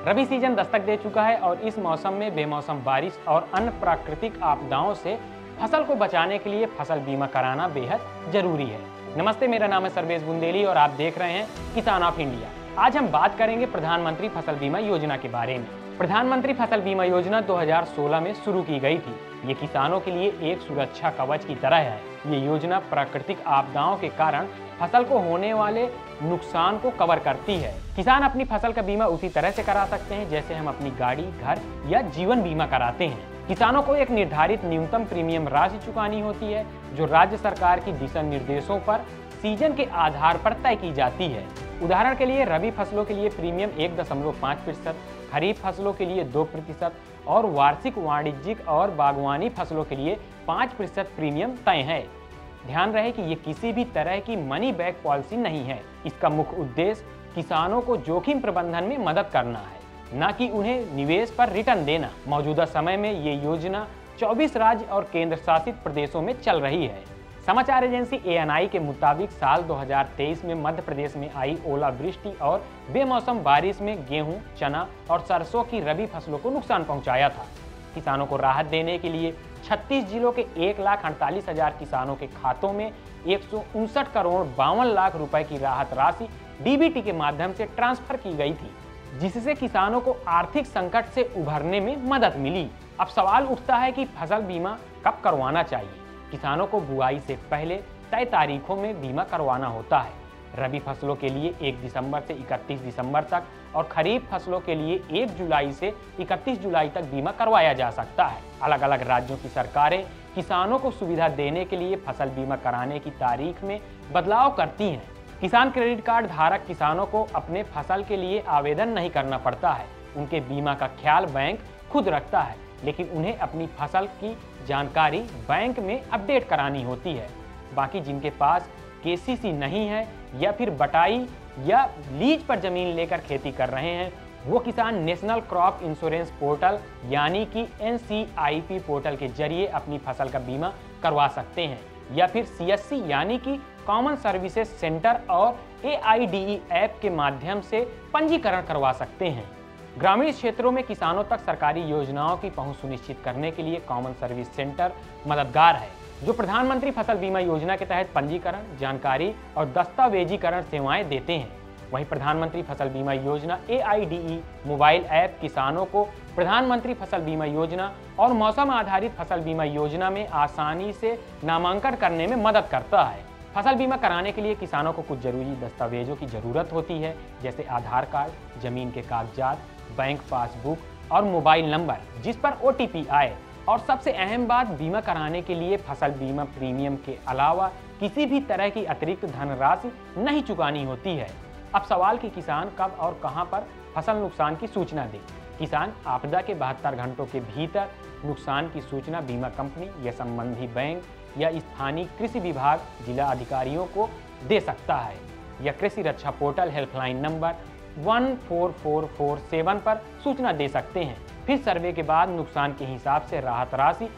रबी season Dastak दे चुका है और इस मौसम में बेमौसम बारिश और अन्य प्राकृतिक आपदाओं से फसल को बचाने के लिए फसल बीमा कराना बेहद जरूरी है। नमस्ते, मेरा नाम है सर्वेश बुंदेली और आप देख रहे हैं किसान ऑफ इंडिया। आज हम बात करेंगे प्रधानमंत्री फसल बीमा योजना के बारे में। प्रधानमंत्री फसल बीमा योजना 2016 में शुरू की गई थी। ये किसानों के लिए एक सुरक्षा कवच की तरह है। ये योजना प्राकृतिक आपदाओं के कारण फसल को होने वाले नुकसान को कवर करती है। किसान अपनी फसल का बीमा उसी तरह से करा सकते हैं जैसे हम अपनी गाड़ी, घर या जीवन बीमा कराते हैं। किसानों को एक निर्धारित न्यूनतम प्रीमियम राशि चुकानी होती है जो राज्य सरकार की दिशा निर्देशों पर सीजन के आधार पर तय की जाती है। उदाहरण के लिए रबी फसलों के लिए प्रीमियम 1.5%, खरीफ फसलों के लिए 2% और वार्षिक, वाणिज्यिक और बागवानी फसलों के लिए 5% प्रीमियम तय है। ध्यान रहे कि ये किसी भी तरह की मनी बैक पॉलिसी नहीं है। इसका मुख्य उद्देश्य किसानों को जोखिम प्रबंधन में मदद करना है, न कि उन्हें निवेश पर रिटर्न देना। मौजूदा समय में ये योजना 24 राज्य और केंद्र शासित प्रदेशों में चल रही है। समाचार एजेंसी ANI के मुताबिक साल 2023 में मध्य प्रदेश में आई ओलावृष्टि और बेमौसम बारिश में गेहूं, चना और सरसों की रबी फसलों को नुकसान पहुंचाया था। किसानों को राहत देने के लिए 36 जिलों के 1,48,000 किसानों के खातों में 159 करोड़ 52 लाख रुपए की राहत राशि DBT के माध्यम से ट्रांसफर की गई थी, जिससे किसानों को आर्थिक संकट से उभरने में मदद मिली। अब सवाल उठता है कि फसल बीमा कब करवाना चाहिए। किसानों को बुआई से पहले तय तारीखों में बीमा करवाना होता है। रबी फसलों के लिए 1 दिसंबर से 31 दिसंबर तक और खरीफ फसलों के लिए 1 जुलाई से 31 जुलाई तक बीमा करवाया जा सकता है। अलग अलग राज्यों की सरकारें किसानों को सुविधा देने के लिए फसल बीमा कराने की तारीख में बदलाव करती हैं। किसान क्रेडिट कार्ड धारक किसानों को अपने फसल के लिए आवेदन नहीं करना पड़ता है। उनके बीमा का ख्याल बैंक खुद रखता है, लेकिन उन्हें अपनी फसल की जानकारी बैंक में अपडेट करानी होती है। बाकी जिनके पास KCC नहीं है या फिर बटाई या लीज पर जमीन लेकर खेती कर रहे हैं, वो किसान नेशनल क्रॉप इंश्योरेंस पोर्टल यानी कि NCIP पोर्टल के जरिए अपनी फसल का बीमा करवा सकते हैं या फिर CSC यानी कि कॉमन सर्विसेज सेंटर और AIDE ऐप के माध्यम से पंजीकरण करवा सकते हैं। ग्रामीण क्षेत्रों में किसानों तक सरकारी योजनाओं की पहुंच सुनिश्चित करने के लिए कॉमन सर्विस सेंटर मददगार है, जो प्रधानमंत्री फसल बीमा योजना के तहत पंजीकरण, जानकारी और दस्तावेजीकरण सेवाएं देते हैं। वहीं प्रधानमंत्री फसल बीमा योजना AIDE मोबाइल ऐप किसानों को प्रधानमंत्री फसल बीमा योजना और मौसम आधारित फसल बीमा योजना में आसानी से नामांकन करने में मदद करता है। फसल बीमा कराने के लिए किसानों को कुछ जरूरी दस्तावेजों की जरूरत होती है, जैसे आधार कार्ड, जमीन के कागजात, बैंक पासबुक और मोबाइल नंबर जिस पर OTP आए। और सबसे अहम बात, बीमा कराने के लिए फसल बीमा प्रीमियम के अलावा किसी भी तरह की अतिरिक्त धनराशि नहीं चुकानी होती है। अब सवाल कि किसान कब और कहां पर फसल नुकसान की सूचना दे। किसान आपदा के 72 घंटों के भीतर नुकसान की सूचना बीमा कंपनी या संबंधी बैंक या स्थानीय कृषि विभाग जिला अधिकारियों को दे सकता है या कृषि रक्षा पोर्टल हेल्पलाइन नंबर 14447 पर सूचना दे सकते हैं। फिर सर्वे के बाद नुकसान के हिसाब से राहत राशि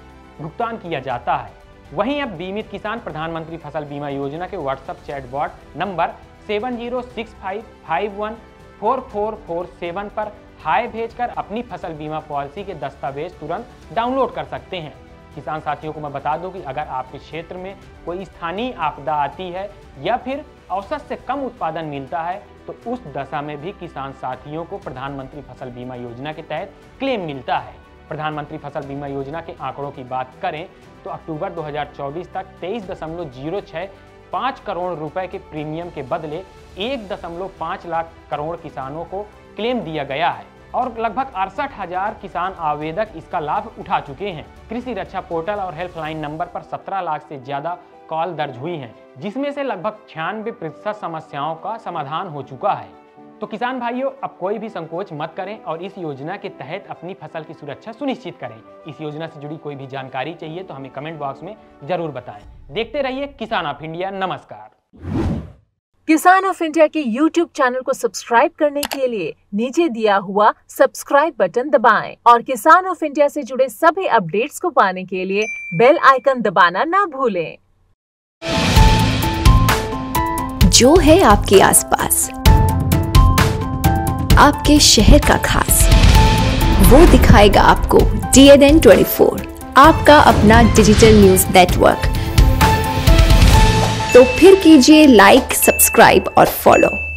भुगतान किया जाता है। वहीं अब बीमित किसान प्रधानमंत्री फसल बीमा योजना के व्हाट्सएप चैटबॉट नंबर 7065514447 पर हाय भेजकर अपनी फसल बीमा पॉलिसी के दस्तावेज तुरंत डाउनलोड कर सकते हैं। किसान साथियों को मैं बता दूं कि अगर आपके क्षेत्र में कोई स्थानीय आपदा आती है या फिर औसत से कम उत्पादन मिलता है तो उस दशा में भी किसान साथियों को प्रधानमंत्री फसल बीमा योजना के तहत क्लेम मिलता है। प्रधानमंत्री फसल बीमा योजना के आंकड़ों की बात करें तो अक्टूबर 2024 तक 23.065 करोड़ रुपए के प्रीमियम के बदले 1.5 लाख करोड़ किसानों को क्लेम दिया गया है और लगभग 68,000 किसान आवेदक इसका लाभ उठा चुके हैं। कृषि रक्षा पोर्टल और हेल्पलाइन नंबर पर 17 लाख से ज्यादा कॉल दर्ज हुई हैं, जिसमें से लगभग 96% समस्याओं का समाधान हो चुका है। तो किसान भाइयों, अब कोई भी संकोच मत करें और इस योजना के तहत अपनी फसल की सुरक्षा सुनिश्चित करें। इस योजना से जुड़ी कोई भी जानकारी चाहिए तो हमें कमेंट बॉक्स में जरूर बताएं। देखते रहिए किसान ऑफ इंडिया। नमस्कार। किसान ऑफ इंडिया के YouTube चैनल को सब्सक्राइब करने के लिए नीचे दिया हुआ सब्सक्राइब बटन दबाएं और किसान ऑफ इंडिया से जुड़े सभी अपडेट्स को पाने के लिए बेल आइकन दबाना ना भूलें। जो है आपके आसपास, आपके शहर का खास, वो दिखाएगा आपको DNN 24, आपका अपना डिजिटल न्यूज नेटवर्क। तो फिर कीजिए लाइक, सब्सक्राइब और फॉलो।